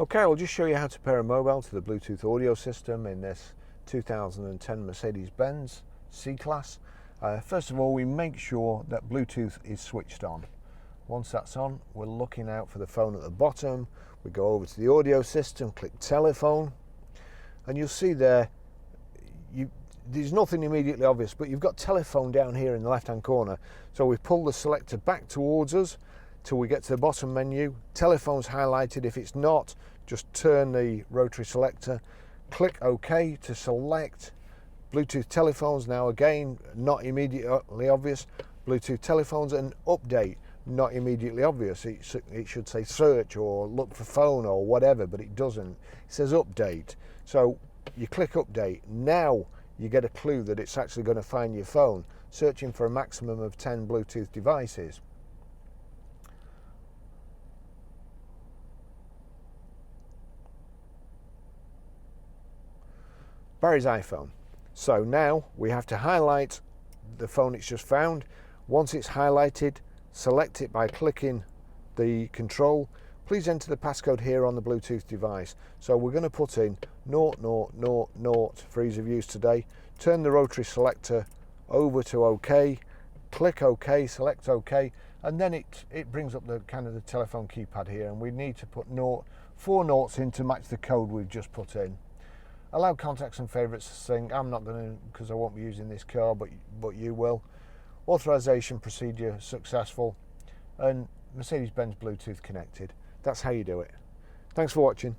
Okay, I'll just show you how to pair a mobile to the Bluetooth audio system in this 2010 Mercedes Benz C Class. First of all, we make sure that Bluetooth is switched on. Once that's on, we're looking out for the phone at the bottom. We go over to the audio system, click telephone, and you'll see there, there's nothing immediately obvious, but you've got telephone down here in the left hand corner. So we pull the selector back towards us till we get to the bottom menu. Telephone's highlighted. If it's not, just turn the rotary selector, click OK to select Bluetooth telephones. Now again, not immediately obvious. Bluetooth telephones, and update, not immediately obvious. It should say search or look for phone or whatever, but it doesn't. It says update. So you click update. Now you get a clue that it's actually going to find your phone, searching for a maximum of 10 Bluetooth devices. Barry's iPhone. So now we have to highlight the phone it's just found. Once it's highlighted, select it by clicking the control. Please enter the passcode here on the Bluetooth device. So we're going to put in 0000 for ease of use today. Turn the rotary selector over to OK, click OK, select OK, and then it brings up the kind of the telephone keypad here, and we need to put 4 noughts in to match the code we've just put in. Allow contacts and favourites to sync. I'm not going to, because I won't be using this car, but you will. Authorization procedure successful, and Mercedes Benz Bluetooth connected. That's how you do it. Thanks for watching.